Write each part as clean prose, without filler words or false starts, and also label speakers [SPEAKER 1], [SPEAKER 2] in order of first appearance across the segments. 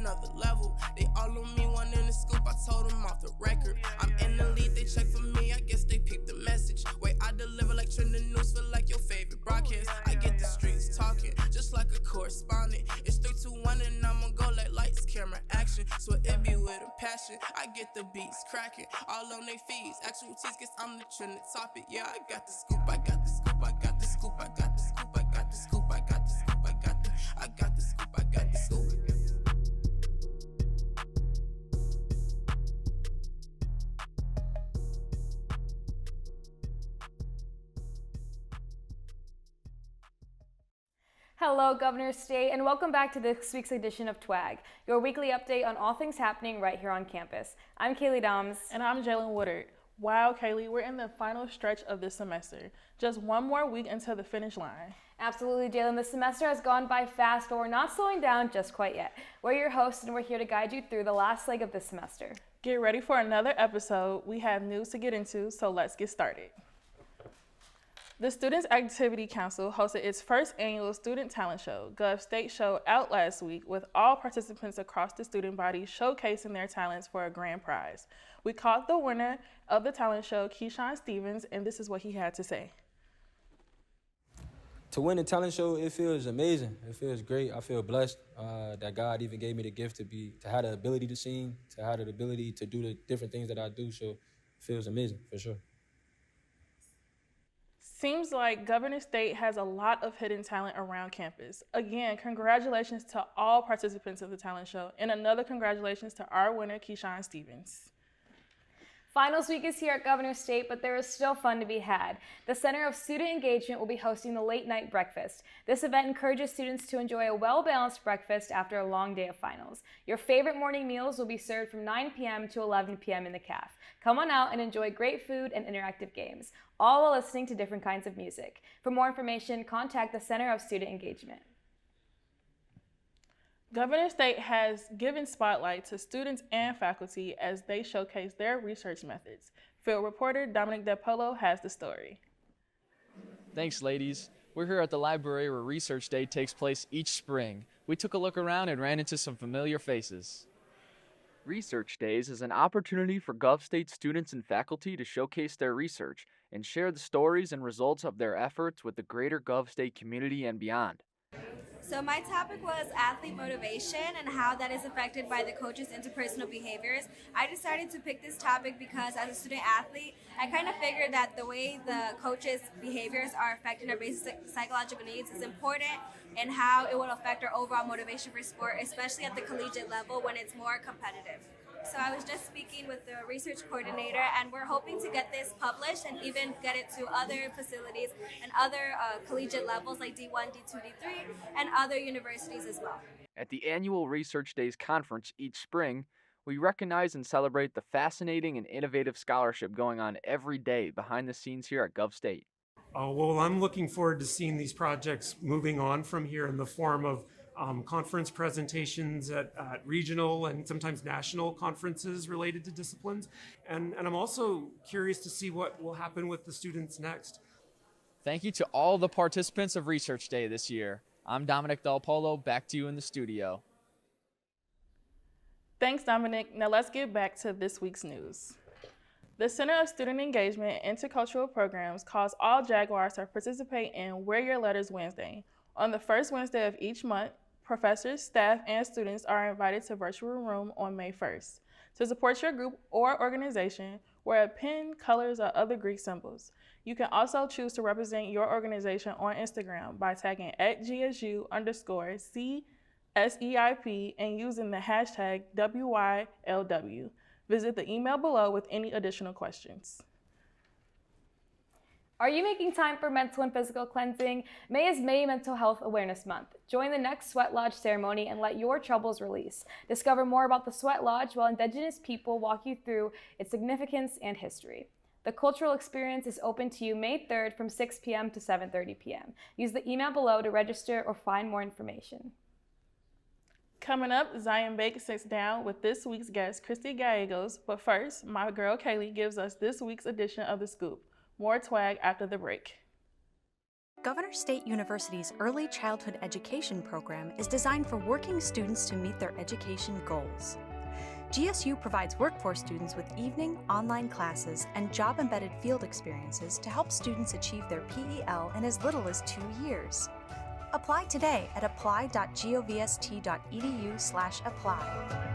[SPEAKER 1] another level. They all on me, one in the scoop, I told them off the record. I'm in the lead, they check for me, I guess they peeped the message. Wait, I deliver like trending news, feel like your favorite broadcast. I get the streets talking, just like a correspondent. It's 3, 2, 1, and I'ma go like lights, camera, action. So it be with a passion, I get the beats cracking. All on they feeds, actual teas, guess I'm the trending topic. Yeah, I got the scoop, I got the scoop, I got the scoop, I got the scoop, I got the scoop, I got the scoop, I got the, I got the scoop, I got the scoop.
[SPEAKER 2] Hello, GovState, and welcome back to this week's edition of TWAG, your weekly update on all things happening right here on campus. I'm Kaylee Doms.
[SPEAKER 3] And I'm Jalen Woodard. Wow, Kaylee, we're in the final stretch of this semester. Just one more week until the finish line.
[SPEAKER 2] Absolutely, Jalen. The semester has gone by fast, but we're not slowing down just quite yet. We're your hosts, and we're here to guide you through the last leg of this semester.
[SPEAKER 3] Get ready for another episode. We have news to get into, so let's get started. The Students Activity Council hosted its first annual Student Talent Show, GovState Show, out last week, with all participants across the student body showcasing their talents for a grand prize. We caught the winner of the talent show, Keyshawn Stevens, and this is what he had to say.
[SPEAKER 4] To win the talent show, it feels amazing. It feels great. I feel blessed that God even gave me the gift to have the ability to sing, to have the ability to do the different things that I do. So it feels amazing, for sure.
[SPEAKER 3] Seems like GovState has a lot of hidden talent around campus. Again, congratulations to all participants of the talent show, and another congratulations to our winner, Keyshawn Stevens.
[SPEAKER 2] Finals week is here at GovState, but there is still fun to be had. The Center of Student Engagement will be hosting the late night breakfast. This event encourages students to enjoy a well-balanced breakfast after a long day of finals. Your favorite morning meals will be served from 9 p.m. to 11 p.m. in the caf. Come on out and enjoy great food and interactive games, all while listening to different kinds of music. For more information, contact the Center of Student Engagement.
[SPEAKER 3] GovState has given spotlight to students and faculty as they showcase their research methods. Field reporter Dominic DePolo has the story.
[SPEAKER 5] Thanks, ladies. We're here at the library where Research Day takes place each spring. We took a look around and ran into some familiar faces. Research Days is an opportunity for GovState students and faculty to showcase their research and share the stories and results of their efforts with the greater GovState community and beyond.
[SPEAKER 6] So my topic was athlete motivation and how that is affected by the coach's interpersonal behaviors. I decided to pick this topic because as a student athlete, I kind of figured that the way the coach's behaviors are affecting our basic psychological needs is important and how it will affect our overall motivation for sport, especially at the collegiate level when it's more competitive. So I was just speaking with the research coordinator, and we're hoping to get this published and even get it to other facilities and other collegiate levels like D1, D2, D3, and other universities as well.
[SPEAKER 5] At the annual Research Days conference each spring, we recognize and celebrate the fascinating and innovative scholarship going on every day behind the scenes here at GovState.
[SPEAKER 7] Well, I'm looking forward to seeing these projects moving on from here in the form of conference presentations at regional and sometimes national conferences related to disciplines. And I'm also curious to see what will happen with the students next.
[SPEAKER 5] Thank you to all the participants of Research Day this year. I'm Dominic Del Polo, back to you in the studio.
[SPEAKER 3] Thanks, Dominic. Now let's get back to this week's news. The Center of Student Engagement Intercultural Programs calls all Jaguars to participate in Wear Your Letters Wednesday. On the first Wednesday of each month, professors, staff, and students are invited to Virtual Room on May 1st. To support your group or organization, wear a pin, colors, or other Greek symbols. You can also choose to represent your organization on Instagram by tagging @GSU_CSEIP and using the hashtag WYLW. Visit the email below with any additional questions.
[SPEAKER 2] Are you making time for mental and physical cleansing? May is May Mental Health Awareness Month. Join the next Sweat Lodge ceremony and let your troubles release. Discover more about the Sweat Lodge while Indigenous people walk you through its significance and history. The cultural experience is open to you May 3rd from 6 p.m. to 7:30 p.m. Use the email below to register or find more information.
[SPEAKER 3] Coming up, Zion Bake sits down with this week's guest, Cristy Gallegos. But first, my girl Kaylee gives us this week's edition of The Scoop. More TWAG after the break.
[SPEAKER 8] Governor State University's Early Childhood Education program is designed for working students to meet their education goals. GSU provides workforce students with evening, online classes, and job-embedded field experiences to help students achieve their PEL in as little as 2 years. Apply today at apply.govst.edu/apply.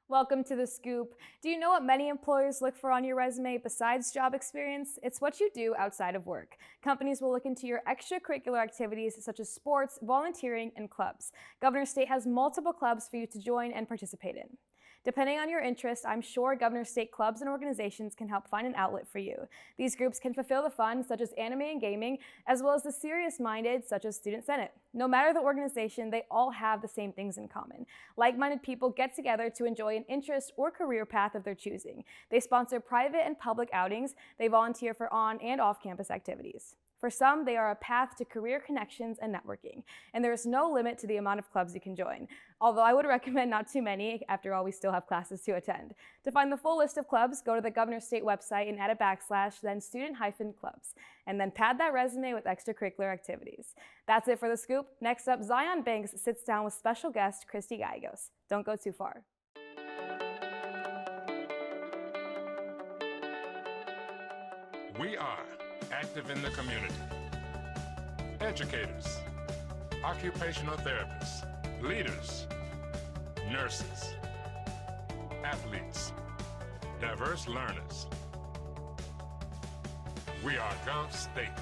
[SPEAKER 2] Welcome to The Scoop. Do you know what many employers look for on your resume besides job experience? It's what you do outside of work. Companies will look into your extracurricular activities such as sports, volunteering, and clubs. Governor State has multiple clubs for you to join and participate in. Depending on your interest, I'm sure Governor State clubs and organizations can help find an outlet for you. These groups can fulfill the fun, such as anime and gaming, as well as the serious-minded, such as Student Senate. No matter the organization, they all have the same things in common. Like-minded people get together to enjoy an interest or career path of their choosing. They sponsor private and public outings. They volunteer for on- and off-campus activities. For some, they are a path to career connections and networking, and there is no limit to the amount of clubs you can join. Although I would recommend not too many, after all, we still have classes to attend. To find the full list of clubs, go to the Governor State website and add a /, then student-clubs, and then pad that resume with extracurricular activities. That's it for The Scoop. Next up, Zion Banks sits down with special guest Cristy Gallegos. Don't go too far.
[SPEAKER 9] We are active in the community. Educators, occupational therapists, leaders, nurses, athletes, diverse learners. We are GovState.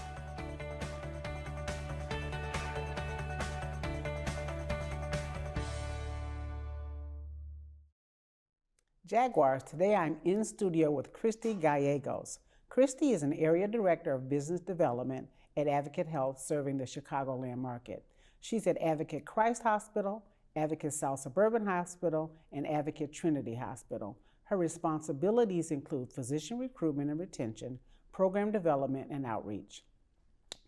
[SPEAKER 10] Jaguars, today I'm in studio with Cristy Gallegos. Cristy is an Area Director of Business Development at Advocate Health serving the Chicagoland market. She's at Advocate Christ Hospital, Advocate South Suburban Hospital, and Advocate Trinity Hospital. Her responsibilities include physician recruitment and retention, program development, and outreach.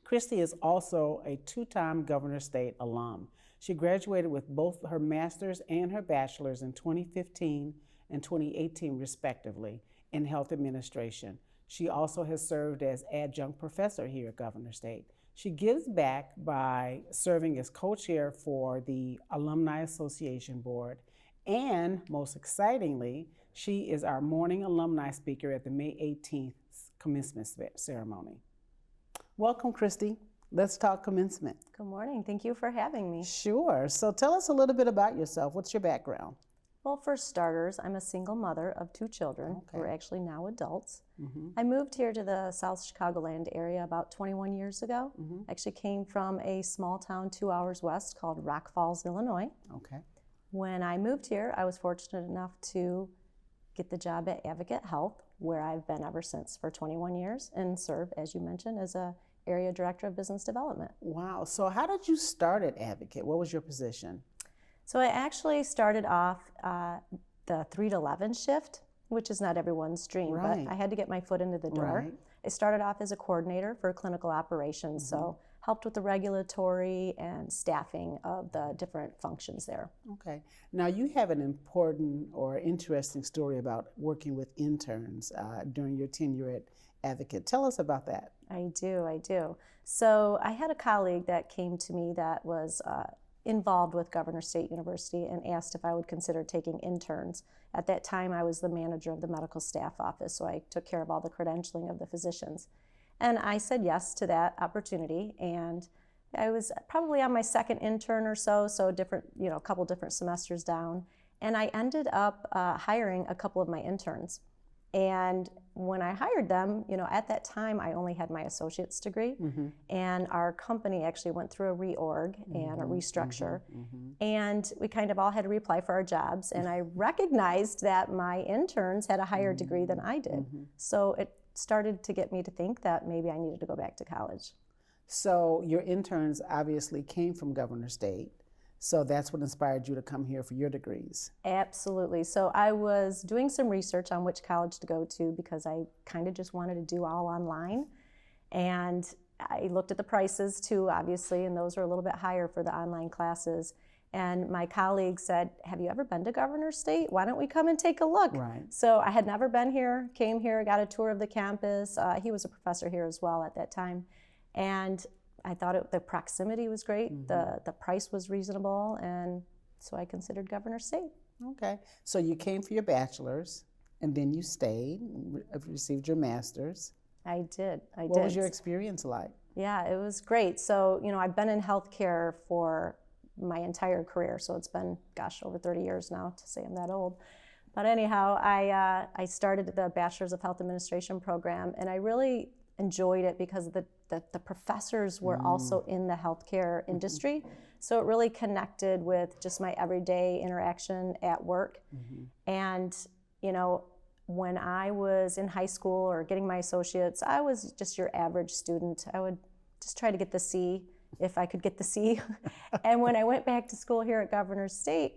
[SPEAKER 10] Cristy is also a 2-time Governor State alum. She graduated with both her master's and her bachelor's in 2015 and 2018 respectively in health administration. She also has served as adjunct professor here at Governor State. She gives back by serving as co-chair for the Alumni Association Board, and most excitingly, she is our morning alumni speaker at the May 18th commencement ceremony. Welcome, Cristy. Let's talk commencement.
[SPEAKER 11] Good morning. Thank you for having me.
[SPEAKER 10] Sure. So tell us a little bit about yourself. What's your background?
[SPEAKER 11] Well, for starters, I'm a single mother of 2 children who are actually now adults.
[SPEAKER 10] Mm-hmm.
[SPEAKER 11] I moved here to the South Chicagoland area about 21 years ago.
[SPEAKER 10] Mm-hmm.
[SPEAKER 11] Actually came from a small town 2 hours west called Rock Falls, Illinois.
[SPEAKER 10] Okay.
[SPEAKER 11] When I moved here, I was fortunate enough to get the job at Advocate Health, where I've been ever since for 21 years and serve, as you mentioned, as a Area Director of Business Development.
[SPEAKER 10] Wow. So how did you start at Advocate? What was your position?
[SPEAKER 11] So I actually started off the 3 to 11 shift, which is not everyone's dream,
[SPEAKER 10] Right.
[SPEAKER 11] but I had to get my foot into the door.
[SPEAKER 10] Right.
[SPEAKER 11] I started off as a coordinator for clinical operations, so helped with the regulatory and staffing of the different functions there.
[SPEAKER 10] Okay. Now you have an important or interesting story about working with interns during your tenure at Advocate. Tell us about that.
[SPEAKER 11] I do. So I had a colleague that came to me that was involved with Governor State University and asked if I would consider taking interns. At that time, I was the manager of the medical staff office, so I took care of all the credentialing of the physicians. And I said yes to that opportunity, and I was probably on my second intern or so different, a couple different semesters down, and I ended up hiring a couple of my interns. And when I hired them, at that time I only had my associate's degree, and our company actually went through a reorg and a restructure, and we kind of all had to reapply for our jobs, and I recognized that my interns had a higher degree than I did. So it started to get me to think that maybe I needed to go back to college.
[SPEAKER 10] So your interns obviously came from Governor State. So that's what inspired you to come here for your degrees.
[SPEAKER 11] Absolutely. So I was doing some research on which college to go to because I kind of just wanted to do all online. And I looked at the prices too, obviously, and those are a little bit higher for the online classes. And my colleague said, have you ever been to GovState? Why don't we come and take a look?
[SPEAKER 10] Right.
[SPEAKER 11] So I had never been here, came here, got a tour of the campus. He was a professor here as well at that time. And I thought the proximity was great, the price was reasonable, and so I considered GovState.
[SPEAKER 10] Okay. So you came for your bachelor's, and then you stayed, received your master's.
[SPEAKER 11] I did.
[SPEAKER 10] What was your experience like?
[SPEAKER 11] Yeah, it was great. So, you know, I've been in healthcare for my entire career. So it's been, gosh, over 30 years now to say I'm that old. But anyhow, I started the Bachelor's of Health Administration program, and I really enjoyed it because the professors were also in the healthcare industry. So it really connected with just my everyday interaction at work. And, you know, when I was in high school or getting my associates, I was just your average student. I would just try to get the C if I could get the C. And when I went back to school here at GovState,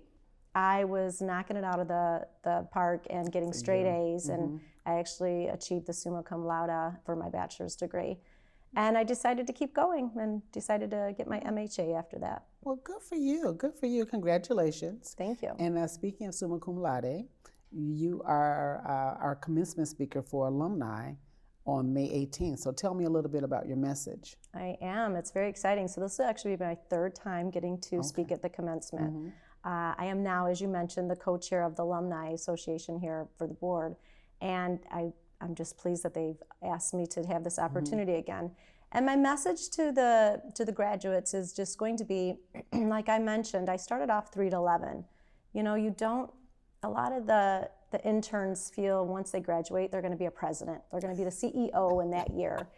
[SPEAKER 11] I was knocking it out of the park and getting straight A's, and I actually achieved the summa cum laude for my bachelor's degree. And I decided to keep going and decided to get my MHA after that.
[SPEAKER 10] Well, good for you. Good for you. Congratulations.
[SPEAKER 11] Thank you.
[SPEAKER 10] And speaking of summa cum laude, you are our commencement speaker for alumni on May 18th. So tell me a little bit about your message.
[SPEAKER 11] I am. It's very exciting. So this will actually be my third time getting to speak at the commencement. I am now, as you mentioned, the co-chair of the Alumni Association here for the board. And I'm just pleased that they've asked me to have this opportunity again. And my message to the graduates is just going to be, like I mentioned, I started off 3 to 11. You know, a lot of the interns feel once they graduate, they're going to be a president. They're going to be the CEO in that year.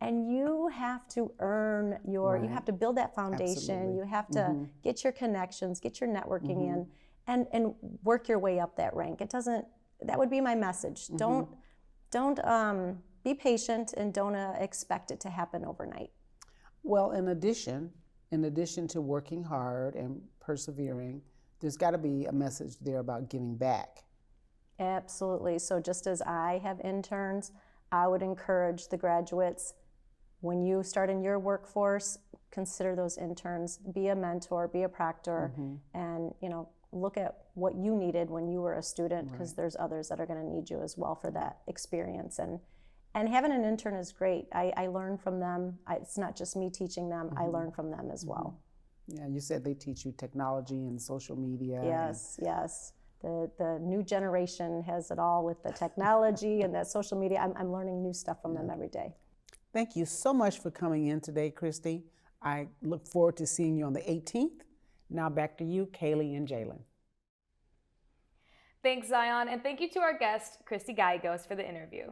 [SPEAKER 11] And you have to earn you have to build that foundation.
[SPEAKER 10] Absolutely.
[SPEAKER 11] You have to get your connections, get your networking in, and work your way up that rank. That would be my message. Don't be patient, and don't expect it to happen overnight.
[SPEAKER 10] Well, in addition to working hard and persevering, there's got to be a message there about giving back.
[SPEAKER 11] Absolutely. So just as I have interns, I would encourage the graduates, when you start in your workforce, consider those interns, be a mentor, be a proctor, and look at what you needed when you were a student, because there's others that are going to need you as well for that experience. And having an intern is great. I learn from them. It's not just me teaching them, I learn from them as well.
[SPEAKER 10] Yeah, you said they teach you technology and social media.
[SPEAKER 11] Yes, yes. The new generation has it all with the technology and that social media. I'm learning new stuff from them every day.
[SPEAKER 10] Thank you so much for coming in today, Cristy. I look forward to seeing you on the 18th. Now back to you, Kaylee and Jalen.
[SPEAKER 2] Thanks, Zion, and thank you to our guest, Cristy Gallegos, for the interview.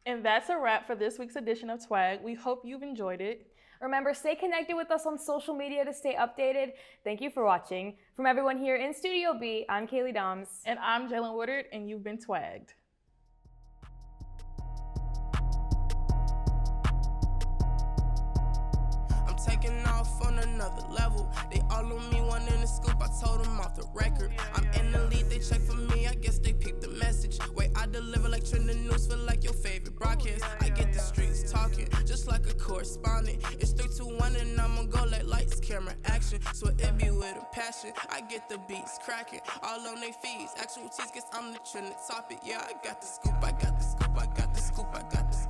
[SPEAKER 3] And that's a wrap for this week's edition of TWAG. We hope you've enjoyed it.
[SPEAKER 2] Remember, stay connected with us on social media to stay updated. Thank you for watching. From everyone here in Studio B, I'm Kaylee Doms.
[SPEAKER 3] And I'm Jalen Woodard, and you've been TWAG'd.
[SPEAKER 1] I'm taking off on another level. They all on me, one in the scoop. I told them off the record. I'm in the lead, they check for me. I guess they picked the message. Wait, I deliver like trending news, feel like your favorite broadcast. I get the streets talking, just like a correspondent. It's 3, 2, 1, and I'ma go like lights, camera, action. So it be with a passion. I get the beats cracking, all on they feeds. Actual tease, guess I'm the trending topic. Yeah, I got the scoop, I got the scoop, I got the scoop, I got the scoop.